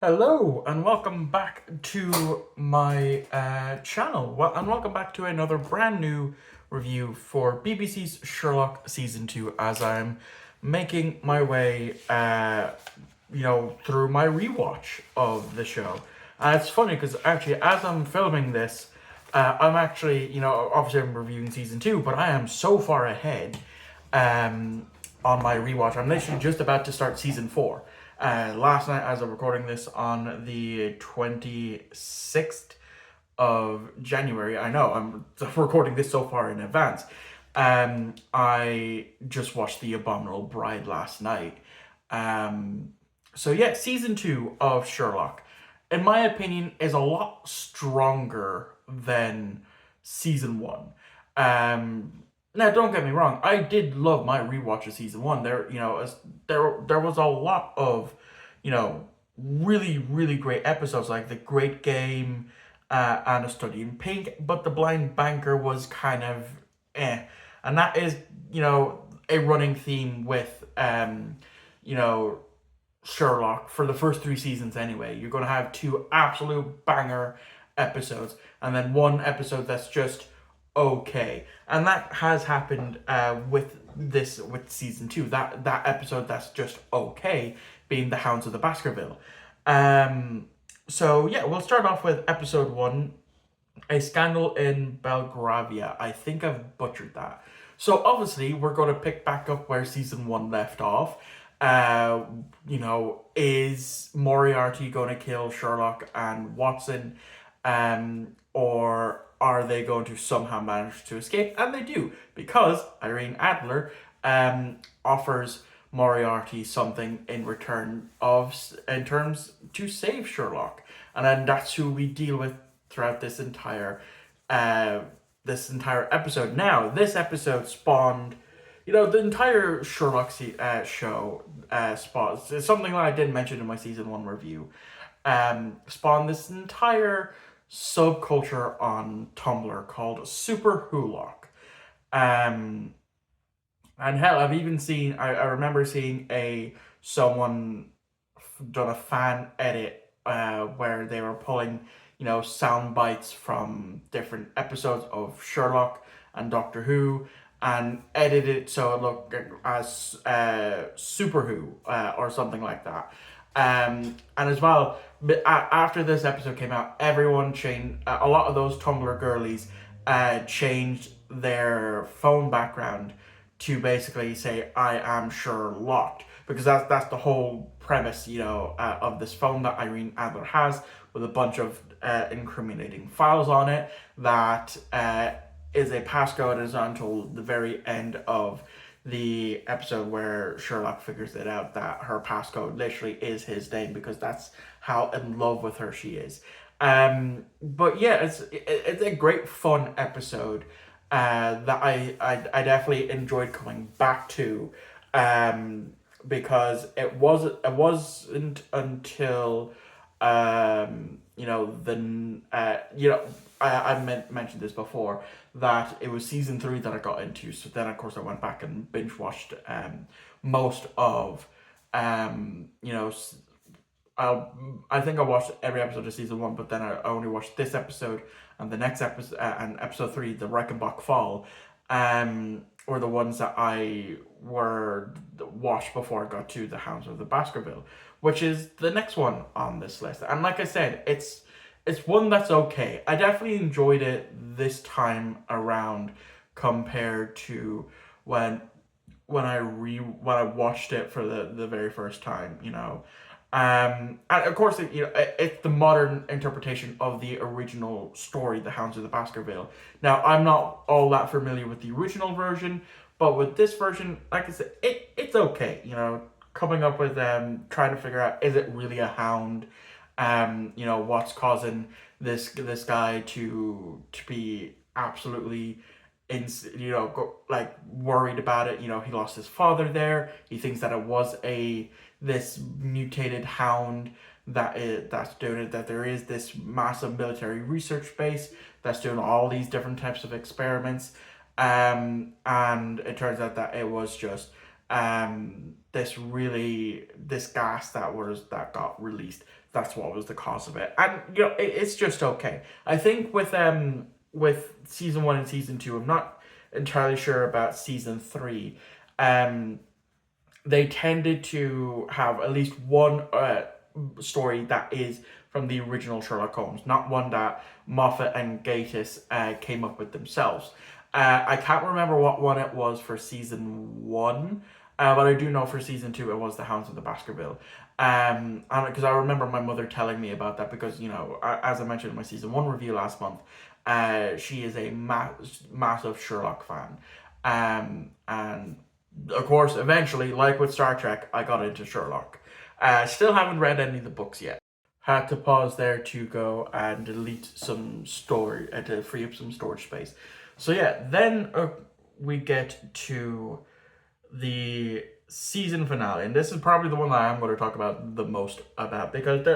Hello and welcome back to my channel. And welcome back to another brand new review for BBC's Sherlock Season 2 as I'm making my way, through my rewatch of the show. And it's funny because actually as I'm filming this, I'm actually, obviously I'm reviewing Season 2, but I am so far ahead on my rewatch. I'm literally just about to start Season 4. Last night, as I'm recording this on the 26th of January, I know I'm recording this so far in advance. I just watched The Abominable Bride last night. So yeah, season 2 of Sherlock, in my opinion, is a lot stronger than season 1. Now, don't get me wrong. I did love my rewatch of season 1. There was a lot of, really really great episodes like the Great Game, and A Study in Pink. But the Blind Banker was kind of, and that is a running theme with you know Sherlock for the first 3 seasons anyway. You're going to have two absolute banger episodes and then one episode that's just okay. And that has happened with season 2. That episode that's just okay being the Hounds of the Baskerville. So yeah, we'll start off with episode 1, A Scandal in Belgravia. I think I've butchered that. So obviously we're going to pick back up where season 1 left off. Is Moriarty going to kill Sherlock and Watson, or are they going to somehow manage to escape? And they do, because Irene Adler offers Moriarty something in return in terms to save Sherlock, and then that's who we deal with throughout uh, this entire episode. Now, this episode spawned, the entire Sherlock show spawned something that I did mention in my season 1 review. Spawned this entire subculture on Tumblr called Super Hulock. Um, and hell, I've even seen. I remember seeing someone done a fan edit where they were pulling, sound bites from different episodes of Sherlock and Doctor Who, and edited it so it looked as Super Who, or something like that. And as well, but after this episode came out, everyone changed. A lot of those Tumblr girlies changed their phone background to basically say "I am Sherlock," because that's the whole premise, of this phone that Irene Adler has with a bunch of incriminating files on it that is a passcode is until the very end of the episode where Sherlock figures it out that her passcode literally is his name, because that's how in love with her she is. But yeah, it's a great fun episode that I definitely enjoyed coming back to, because it wasn't until mentioned this before, that it was season 3 that I got into. So then, of course, I went back and binge watched most of, you know, I think I watched every episode of season 1, but then I only watched this episode and the next episode, and episode 3, the Reichenbach Fall, were the ones that I were watched before I got to the Hounds of the Baskerville, which is the next one on this list. And like I said, it's one that's okay. I definitely enjoyed it this time around compared to when when I watched it for the very first time. And of course, it's the modern interpretation of the original story, The Hounds of the Baskerville. Now, I'm not all that familiar with the original version, but with this version, like I said, it's okay. Coming up with trying to figure out, is it really a hound? What's causing this guy to be absolutely worried about it. He lost his father there. He thinks that it was this mutated hound that's doing it, that there is this massive military research base that's doing all these different types of experiments, and it turns out that it was just this gas that got released that's what was the cause of it. And it's just okay. I think with season 1 and season 2, I'm not entirely sure about season 3. Um, they tended to have at least one story that is from the original Sherlock Holmes, not one that Moffat and Gatiss came up with themselves. I can't remember what one it was for season 1, but I do know for season 2 it was the Hounds of the Baskerville. And because I remember my mother telling me about that, because as I mentioned in my season 1 review last month, she is a massive Sherlock fan, and of course, eventually, like with Star Trek, I got into Sherlock. Still haven't read any of the books yet. Had to pause there to go and delete some storage, to free up some storage space. So yeah, then we get to the season finale, and this is probably the one that I'm going to talk about the most about, because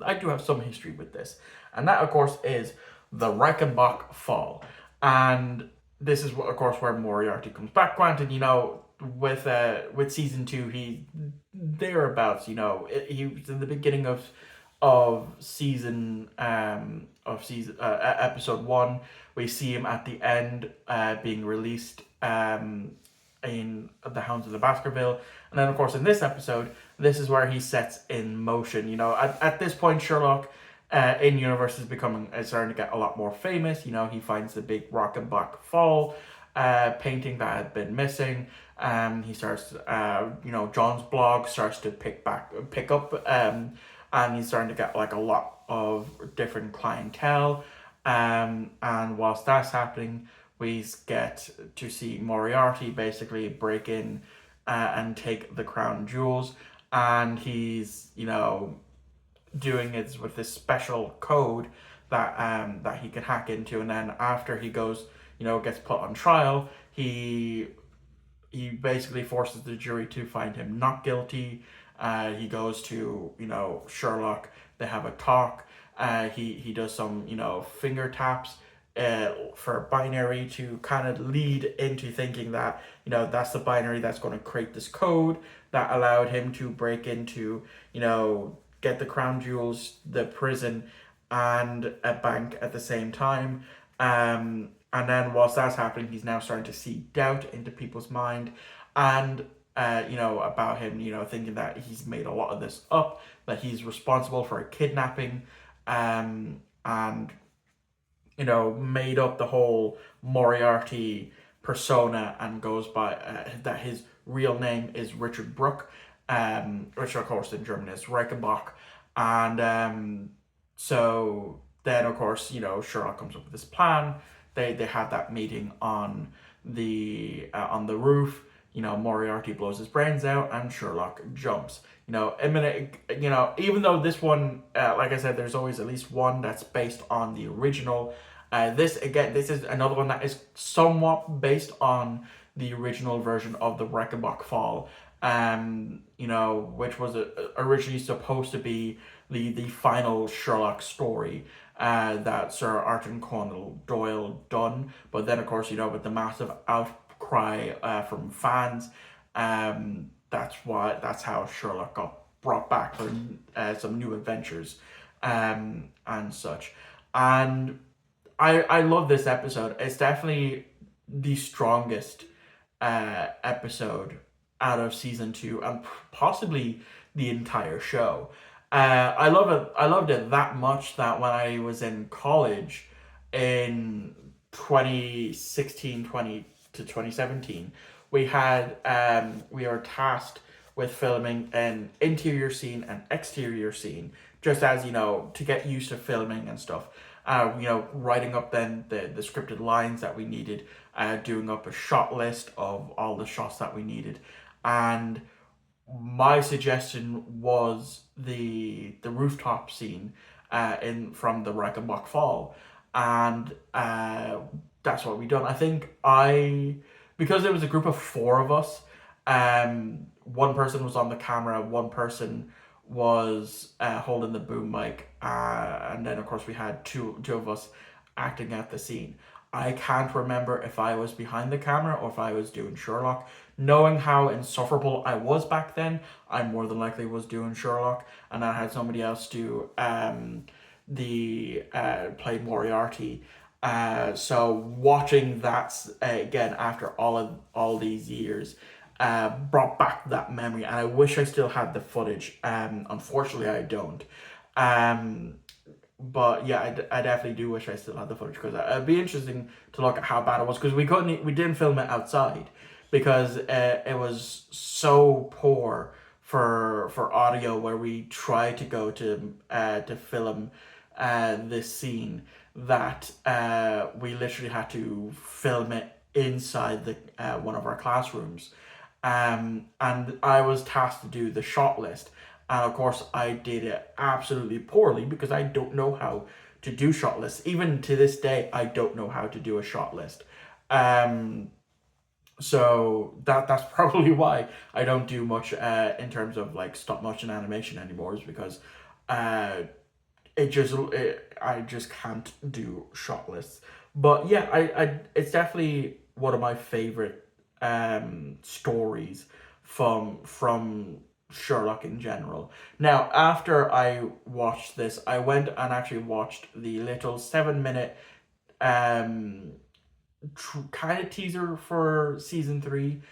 I do have some history with this, and that of course is the Reichenbach Fall. And this is, of course, where Moriarty comes back. Granted, with season 2, he thereabouts, he was in the beginning of episode 1. We see him at the end, being released, in the Hounds of the Baskerville. And then, of course, in this episode, this is where he sets in motion. At this point, Sherlock in universe is starting to get a lot more famous. He finds the big Reichenbach Fall painting that had been missing. He starts, John's blog starts to pick up, and he's starting to get like a lot of different clientele. And whilst that's happening, we get to see Moriarty basically break in and take the crown jewels, and he's doing it with this special code that he can hack into. And then after he goes, gets put on trial, he basically forces the jury to find him not guilty. He goes to Sherlock. They have a talk. He does some finger taps for binary to kind of lead into thinking that that's the binary that's going to create this code that allowed him to break into get the crown jewels, the prison, and a bank at the same time. And then whilst that's happening, he's now starting to see doubt into people's mind, and about him, thinking that he's made a lot of this up, that he's responsible for a kidnapping, and made up the whole Moriarty persona, and goes by that his real name is Richard Brooke, which of course in German is Reichenbach. And so then of course Sherlock comes up with this plan. They have that meeting on the roof. Moriarty blows his brains out, and Sherlock jumps. Even though this one, like I said, there's always at least one that's based on the original. This is another one that is somewhat based on the original version of the Reichenbach Fall, which was originally supposed to be the final Sherlock story that Sir Arthur Conan Doyle done. But then, of course, with the massive outcry from fans, that's how Sherlock got brought back for some new adventures, and such. And I love this episode. It's definitely the strongest episode out of season 2, and possibly the entire show. I love it. I loved it that much that when I was in college in 2016, 20 to 2017, we were tasked with filming an interior scene and exterior scene, just as to get used to filming and stuff. Writing up then the scripted lines that we needed, doing up a shot list of all the shots that we needed. And my suggestion was the rooftop scene from the Reichenbach Fall, and that's what we done. I think because there was a group of 4 of us, one person was on the camera, one person was holding the boom mic, and then of course we had two of us acting out the scene. I can't remember if I was behind the camera or if I was doing Sherlock, knowing how insufferable I was back then, I more than likely was doing Sherlock, and I had somebody else do the play Moriarty. So watching that again after all these years brought back that memory, and I wish I still had the footage. Unfortunately, I don't. Um, but yeah, I definitely do wish I still had the footage because it'd be interesting to look at how bad it was because we didn't film it outside because it was so poor for audio where we tried to go to film this scene that we literally had to film it inside the one of our classrooms, and I was tasked to do the shot list. And of course, I did it absolutely poorly because I don't know how to do shot lists. Even to this day, I don't know how to do a shot list. Um, so that's probably why I don't do much in terms of like stop motion animation anymore, is because uh, I just can't do shot lists. But yeah, it's definitely one of my favorite stories from Sherlock in general. Now, after I watched this, I went and actually watched the little 7 minute um kind of teaser for season three,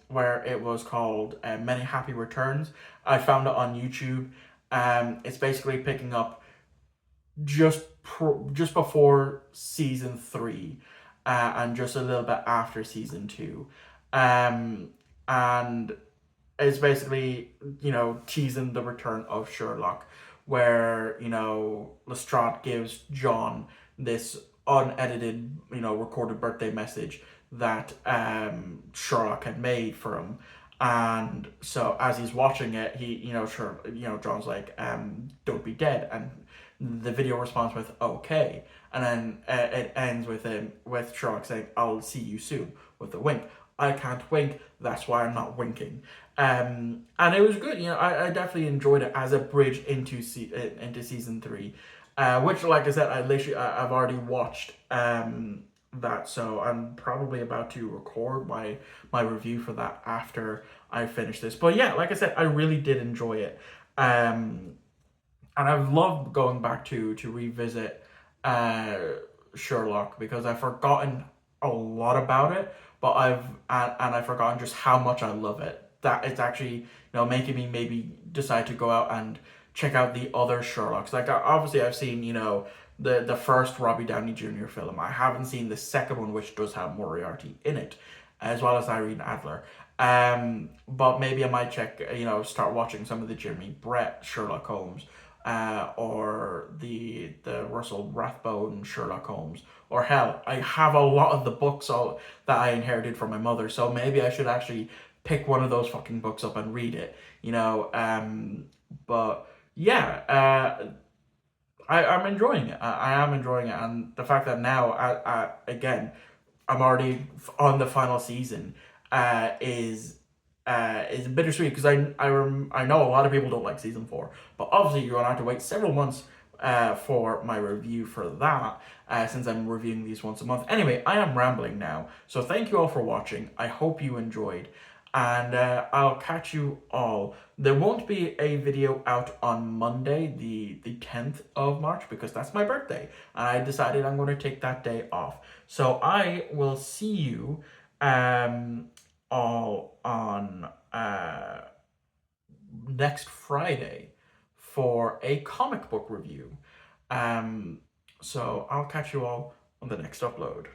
where it was called Many Happy Returns. I found it on YouTube. It's basically picking up just before season three, and just a little bit after season two, um, and it's basically teasing the return of Sherlock, where Lestrade gives John this unedited recorded birthday message that Sherlock had made for him. And so as he's watching it, he sure John's like, don't be dead, and the video responds with okay, and then it ends with Sherlock saying, I'll see you soon, with a wink. I can't wink, that's why I'm not winking. And it was good. I definitely enjoyed it as a bridge into season three, which, like I said, I've already watched that, so I'm probably about to record my review for that after I finish this. But yeah, like I said, I really did enjoy it. And I've loved going back to revisit uh, Sherlock because I've forgotten a lot about it, but I've forgotten just how much I love it. That it's actually making me maybe decide to go out and check out the other Sherlocks. Like obviously I've seen the first Robbie Downey Jr. film. I haven't seen the second one, which does have Moriarty in it, as well as Irene Adler. But maybe I might start watching some of the Jimmy Brett Sherlock Holmes, or the Russell Rathbone Sherlock Holmes, or hell, I have a lot of the books that I inherited from my mother. So maybe I should actually pick one of those fucking books up and read it. But yeah, I'm enjoying it. I am enjoying it, and the fact that now, again, I'm already on the final season, is bittersweet because I know a lot of people don't like season four, but obviously you're gonna have to wait several months for my review for that, since I'm reviewing these once a month. Anyway, I am rambling now, so thank you all for watching. I hope you enjoyed, and I'll catch you all. There won't be a video out on Monday, the 10th of March, because that's my birthday, and I decided I'm going to take that day off. So I will see you all on next Friday for a comic book review. Um, so I'll catch you all on the next upload.